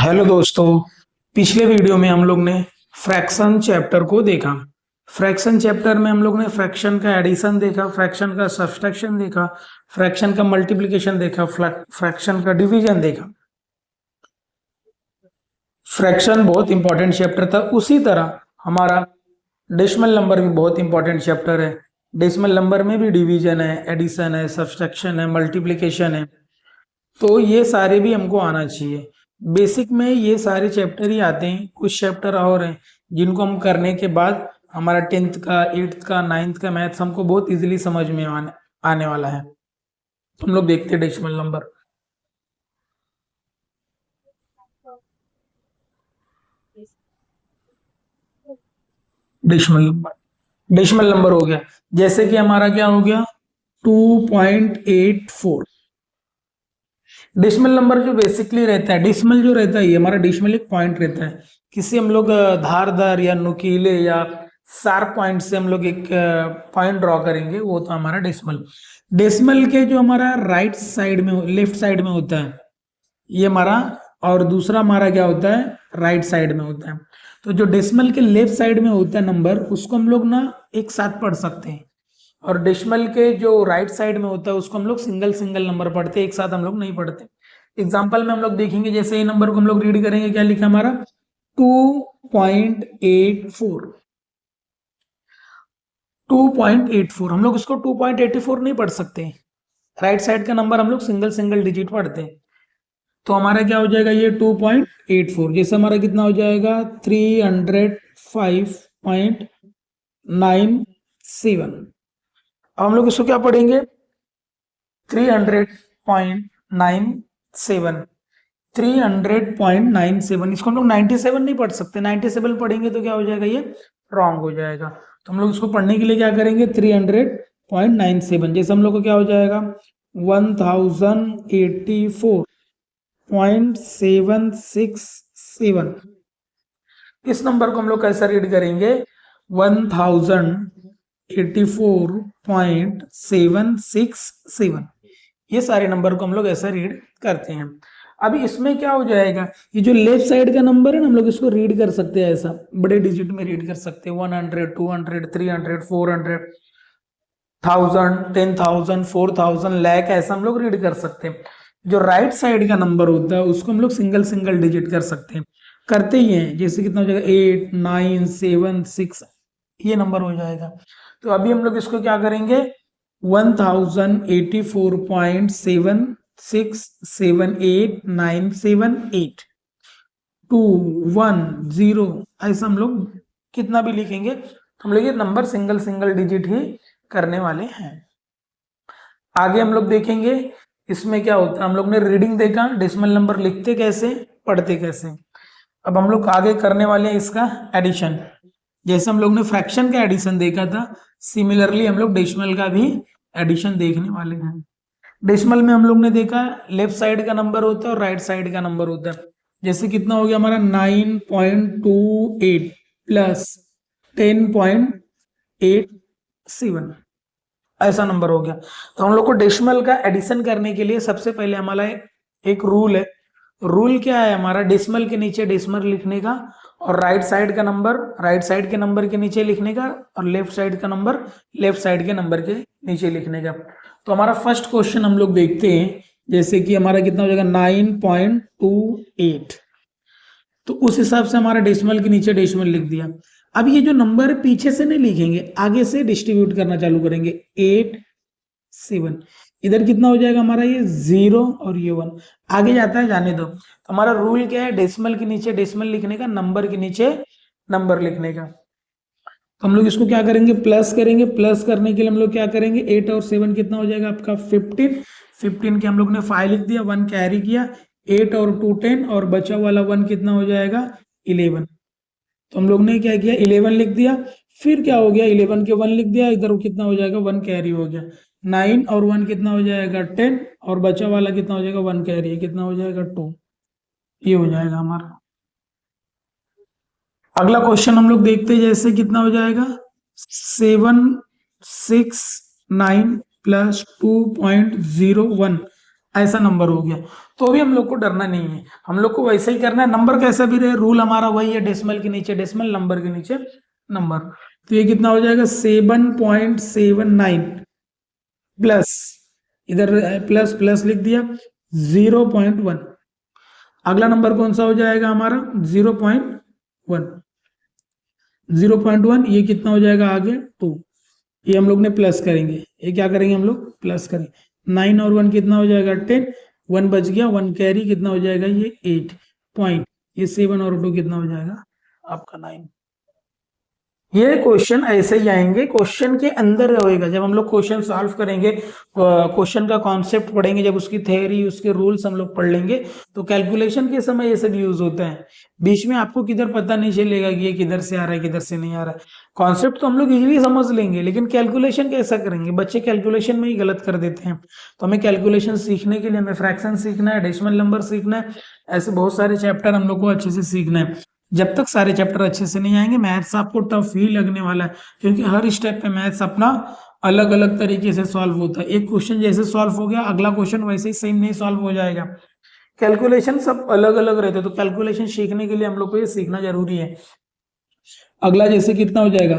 Hello दोस्तों। पिछले video में हम लोग ने फ्रैक्शन चैप्टर को देखा। फ्रैक्शन चैप्टर में हम लोग ने फ्रैक्शन का एडिशन देखा, फ्रैक्शन का सब्सट्रैक्शन देखा, फ्रैक्शन का मल्टीप्लिकेशन देखा, फ्रैक्शन का डिवीजन देखा। फ्रैक्शन बहुत इंपॉर्टेंट चैप्टर था। उसी तरह हमारा डेसिमल नंबर भी बहुत इंपॉर्टेंट चैप्टर है। डेसिमल नंबर में भी डिवीजन है, एडिशन है, सब्सट्रैक्शन है, मल्टीप्लिकेशन है। तो ये सारे भी हमको आना चाहिए। बेसिक में ये सारे चैप्टर ही आते हैं। कुछ चैप्टर और हैं जिनको हम करने के बाद हमारा 10th का, 8th का, 9th का मैथ्स हमको बहुत इजीली समझ में आने वाला है। तो हम लोग देखते हैं डेसिमल नंबर। डेसिमल नंबर हो गया। जैसे कि हमारा क्या हो गया, 2.84। डेसिमल नंबर जो बेसिकली रहता है, डेसिमल जो रहता है, ये हमारा डेसिमल एक पॉइंट रहता है। किसी हम लोग धारदार या नुकीले या शार्प पॉइंट से हम लोग एक पॉइंट ड्रॉ करेंगे, वो तो हमारा डेसिमल। डेसिमल के जो हमारा राइट साइड में, लेफ्ट साइड में होता है ये हमारा, और दूसरा हमारा क्या होता है, राइट साइड में होता है। तो जो डेसिमल के लेफ्ट साइड में होता है नंबर, उसको हम लोग ना एक साथ पढ़ सकते हैं। और डेसिमल के जो राइट साइड में होता है उसको हम लोग सिंगल सिंगल नंबर पढ़ते हैं, एक साथ हम लोग नहीं पढ़ते। एग्जाम्पल में हम लोग देखेंगे, जैसे ये नंबर को हम लोग रीड करेंगे, क्या लिखा हमारा 2.84। 2.84 हम लोग इसको 2.84 नहीं पढ़ सकते। राइट साइड का नंबर हम लोग सिंगल सिंगल डिजिट पढ़ते हैं। तो हमारा क्या हो जाएगा, ये 2.84 जैसे हमारा कितना हो जाएगा, 305.97। अब हम लोग इसको क्या पढ़ेंगे, 300.97। 300.97 इसको हम लोग 97 नहीं पढ़ सकते। 97 पढ़ेंगे तो क्या हो जाएगा, ये रॉन्ग हो जाएगा। तो हम लोग इसको पढ़ने के लिए क्या करेंगे, 300.97। जैसे हम लोग को क्या हो जाएगा, 1084.767। इस नंबर को हम लोग कैसा रीड करेंगे, 1084.767। ये सारे नंबर को हम लोग ऐसा रीड करते हैं। अभी इसमें क्या हो जाएगा, ये जो लेफ्ट साइड का नंबर है ना, हम लोग इसको रीड कर सकते हैं, ऐसा बड़े डिजिट में रीड कर सकते हैं। 100, 200, 300, 400, 1000, 10,000, 4000, लाख, ऐसा हम लोग रीड कर सकते हैं। जो राइट साइड का नंबर होता है उसको हम लोग सिंगल सिंगल डिजिट कर सकते हैं, करते ही हैं। जैसे कितना हो जाएगा, 8, 9, 7, 6, ये नंबर हो जाएगा। तो अभी हम लोग इसको क्या करेंगे, 1084.7678978 210, ऐसा हम लोग कितना भी लिखेंगे तो हम लोग ये नंबर सिंगल सिंगल डिजिट ही करने वाले हैं। आगे हम लोग देखेंगे इसमें क्या होता है। हम लोग ने रीडिंग देखा, डेसिमल नंबर लिखते कैसे, पढ़ते कैसे। अब हम लोग आगे करने वाले हैं इसका एडिशन। जैसे हम लोग ने फ्रैक्शन का एडिशन देखा था, सिमिलरली हम लोग डेसिमल का भी एडिशन देखने वाले हैं। डेसिमल में हम लोग ने देखा लेफ्ट साइड का नंबर होता है और राइट साइड का नंबर होता है। जैसे कितना हो गया हमारा, 9.28 प्लस 10.87, ऐसा नंबर हो गया। तो हम लोग को डेसिमल का एडिशन करने के लिए सबसे पहले हमारा एक रूल है। रूल क्या है हमारा, डेसिमल के नीचे डेसिमल लिखने का, और राइट साइड का नंबर राइट साइड के नंबर के नीचे लिखने का, और लेफ्ट साइड का नंबर लेफ्ट साइड के नंबर के नीचे लिखने का। तो हमारा फर्स्ट क्वेश्चन हम लोग देखते हैं। जैसे कि हमारा कितना हो जाएगा, 9.28। तो उस हिसाब से हमारा डेसिमल के नीचे डेसिमल लिख दिया। अब ये जो नंबर पीछे से नहीं लिखेंगे, आगे से डिस्ट्रीब्यूट करना चालू करेंगे। 8, 7, इधर कितना हो जाएगा हमारा, ये 0 और ये 1, आगे जाता है जाने दो। तो हमारा रूल क्या है, डेसिमल के नीचे डेसिमल लिखने का, नंबर के नीचे नंबर लिखने का। तो हम लोग इसको क्या करेंगे, प्लस करेंगे। प्लस करने के लिए हम लोग क्या करेंगे, 8 और 7 कितना हो जाएगा आपका, 15। 15 के हम लोग ने 5 लिख दिया, 1 कैरी किया, 8 और 2 10, और बचा वाला 1 कितना हो जाएगा, 11। तो हम लोग ने क्या किया, 11 लिख दिया। फिर क्या हो गया, 11 के 1 लिख दिया, इधर कितना हो जाएगा, 1 कैरी हो गया। 9 और 1 कितना हो जाएगा, 10, और बचा वाला कितना हो जाएगा, 1 कैरी, कितना हो जाएगा, 2। ये हो जाएगा हमारा। अगला क्वेश्चन हम लोग देखते हैं, जैसे कितना हो जाएगा, 769 प्लस 2.01, ऐसा नंबर हो गया। तो भी हम लोग को डरना नहीं है, हम लोग को वैसे ही करना है, नंबर कैसा भी रहे, रूल हमारा वही है, डेसिमल के नीचे डेसिमल, नंबर के नीचे नंबर। तो ये कितना हो जाएगा 7.79 प्लस, इधर प्लस प्लस लिख दिया 0.1। अगला नंबर कौन सा हो जाएगा हमारा 0.1, 0.1 ये कितना हो जाएगा आगे 2, ये हम लोग ने प्लस करेंगे, ये क्या करेंगे हम लोग प्लस करेंगे। 9 और 1 कितना हो जाएगा 10, 1 बच गया, 1 कैरी कितना हो जाएगा ये 8 पॉइंट, ये 7 और 2 कितना हो जाएगा आपका 9। ये क्वेश्चन ऐसे ही आएंगे, क्वेश्चन के अंदर रहेगा, जब हम लोग क्वेश्चन सॉल्व करेंगे, क्वेश्चन का कॉन्सेप्ट पढ़ेंगे, जब उसकी थ्योरी उसके रूल्स हम लोग पढ़ लेंगे, तो कैलकुलेशन के समय ये सब यूज होता है। बीच में आपको किधर पता नहीं चलेगा कि ये किधर से आ रहा है किधर से नहीं आ रहा है। कॉन्सेप्ट तो हम लोग इजीली समझ लेंगे, लेकिन कैलकुलेशन कैसा करेंगे, बच्चे कैलकुलेशन में ही गलत कर देते हैं। तो हमें कैलकुलेशन सीखने के लिए हमें फ्रैक्शन सीखना है, डेसिमल नंबर सीखना है, ऐसे बहुत सारे चैप्टर हम लोग को अच्छे से सीखना है। जब तक सारे चैप्टर अच्छे से नहीं आएंगे मैथ्स आपको टफ ही लगने वाला है, क्योंकि हर स्टेप पे मैथ्स अपना अलग अलग तरीके से सॉल्व होता है। एक क्वेश्चन जैसे सॉल्व हो गया, अगला क्वेश्चन वैसे ही सेम नहीं सॉल्व हो जाएगा। कैलकुलेशन सब अलग अलग रहते हैं, तो कैलकुलेशन सीखने के लिए हम लोग को ये सीखना जरूरी है। अगला जैसे कितना हो जाएगा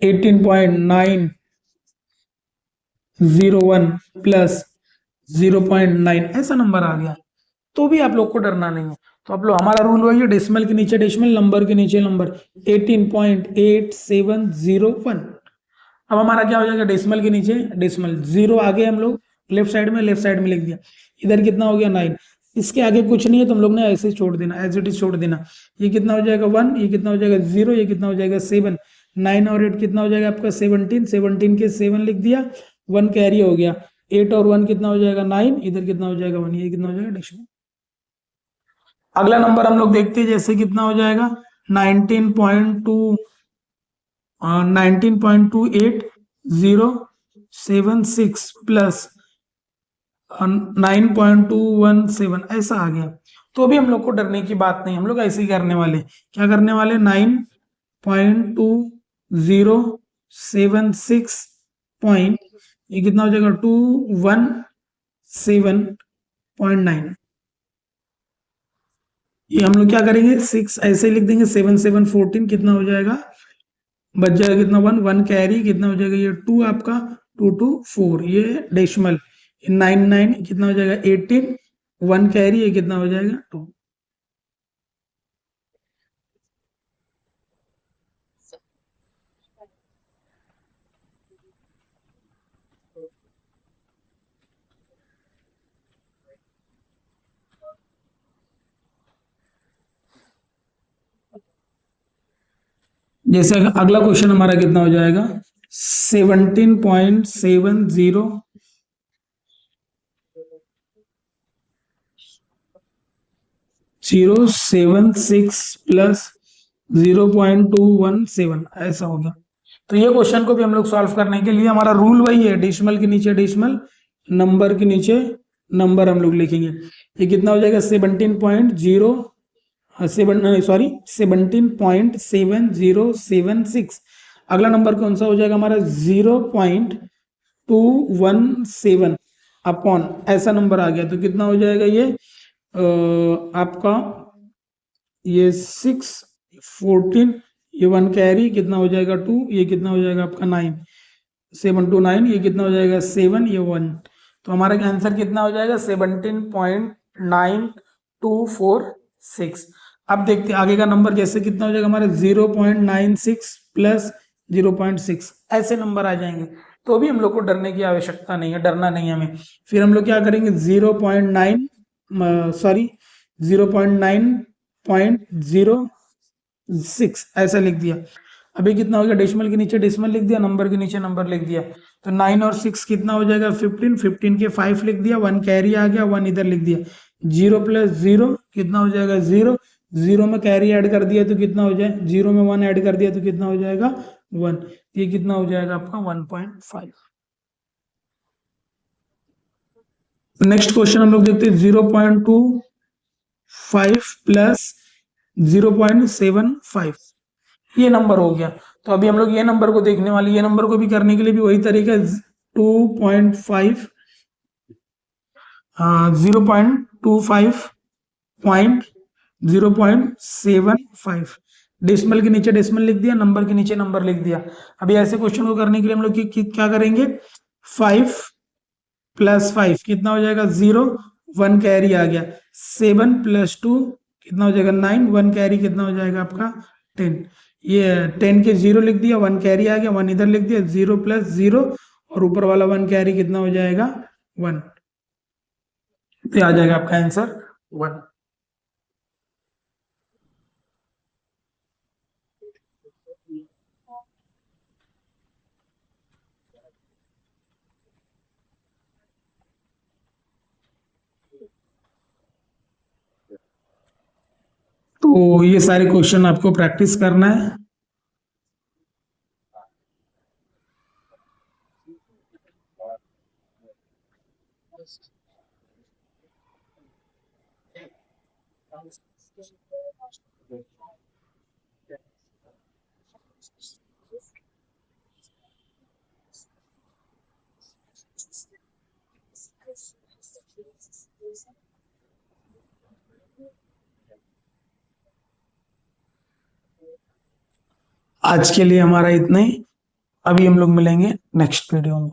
18.901 प्लस 0.9 ऐसा नंबर आ गया, तो भी आप लोग को डरना नहीं है। तो आप लोग, हमारा रूल वही है, डेसिमल के नीचे डेसिमल, नंबर के नीचे नंबर, 18.8701। अब हमारा क्या हो जाएगा डेसिमल के नीचे डेसिमल, 0 आगे हम लोग लेफ्ट साइड में लिख दिया, इधर कितना हो गया 9, इसके आगे कुछ नहीं है तो हम लोग ने ऐसे छोड़ देना, एज इट इज छोड़ देना। ये कितना हो जाएगा 1, ये कितना हो जाएगा 0, ये कितना हो जाएगा 7, 9 और 8 कितना हो जाएगा आपका 17, 17 के 7 लिख दिया, 1 कैरी हो गया, 8 और 1 कितना हो जाएगा 9, इधर कितना हो जाएगा 1, ये कितना हो जाएगा डेसिमल। अगला नंबर हम लोग देखते हैं, जैसे कितना हो जाएगा 19.28076 प्लस 9.217 ऐसा आ गया। तो भी हम लोग को डरने की बात नहीं, हम लोग ऐसे ही करने वाले, क्या करने वाले 9.2076 पॉइंट, ये कितना हो जाएगा 217.9, ये हम लोग क्या करेंगे 6 ऐसे ही लिख देंगे, 7 7 14 कितना हो जाएगा, बच जाएगा कितना 1, 1 कैरी कितना हो जाएगा ये 2 आपका 2 2 4, ये डेसिमल 9 9 कितना हो जाएगा 18, 1 कैरी ये कितना हो जाएगा 2। जैसे अगला क्वेश्चन हमारा कितना हो जाएगा 17.076 प्लस 0.217 ऐसा होगा। तो ये क्वेश्चन को भी हम लोग सॉल्व करने के लिए हमारा रूल वही है, डेसिमल के नीचे डेसिमल, नंबर के नीचे नंबर हम लोग लिखेंगे। ये कितना हो जाएगा 17.7076। अगला नंबर कौन सा हो जाएगा हमारा 0.217 अपॉन ऐसा नंबर आ गया, तो कितना हो जाएगा ये आपका ये 6 14, ये 1 कैरी कितना हो जाएगा 2, ये कितना हो जाएगा आपका 9, 7 2 9, ये कितना हो जाएगा 7, ये 1। तो हमारा आंसर कितना हो जाएगा 17.9246। अब देखते हैं आगे का नंबर, जैसे कितना हो जाएगा हमारा 0.96 प्लस 0.6 ऐसे नंबर आ जाएंगे, तो भी हम लोग को डरने की आवश्यकता नहीं है, डरना नहीं है हमें। फिर हम लोग क्या करेंगे 0.9.06 ऐसा लिख दिया। अभी कितना हो गया डेसिमल के नीचे डेसिमल लिख दिया, नंबर के नीचे नंबर लिख दिया, तो 9 और 6 कितना हो जाएगा 15, 15 के 5 लिख दिया, 1 कैरी आ गया, 1 इधर लिख दिया, 0 प्लस 0 कितना हो जाएगा 0, 0 में कैरी ऐड कर दिया तो कितना हो जाए, 0 में 1 ऐड कर दिया तो कितना हो जाएगा 1, ये कितना हो जाएगा आपका 1.5। नेक्स्ट क्वेश्चन हम लोग देखते हैं 0.25 प्लस 0.75 ये नंबर हो गया। तो अभी हम लोग ये नंबर को देखने वाले, ये नंबर को भी करने के लिए भी वही तरीका 2.5 0.25 पॉइंट 0.75। डेसिमल के नीचे डेसिमल लिख दिया, नंबर के नीचे नंबर लिख दिया। अभी ऐसे क्वेश्चन को करने के लिए हम लोग क्या करेंगे, 5 + 5 कितना हो जाएगा 0, 1 कैरी आ गया। 7 + 2 कितना हो जाएगा 9, 1 कैरी कितना हो जाएगा आपका 10। ये 10 के 0 लिख दिया, 1 कैरी आ गया, 1 इधर लिख दिया, 0 + 0 और ऊपर वाला 1 कैरी कितना हो जाएगा 1। तो आ जाएगा आपका आंसर 1। तो ये सारे क्वेश्चन आपको प्रैक्टिस करना है। आज के लिए हमारा इतना ही। अभी हम लोग मिलेंगे नेक्स्ट वीडियो में।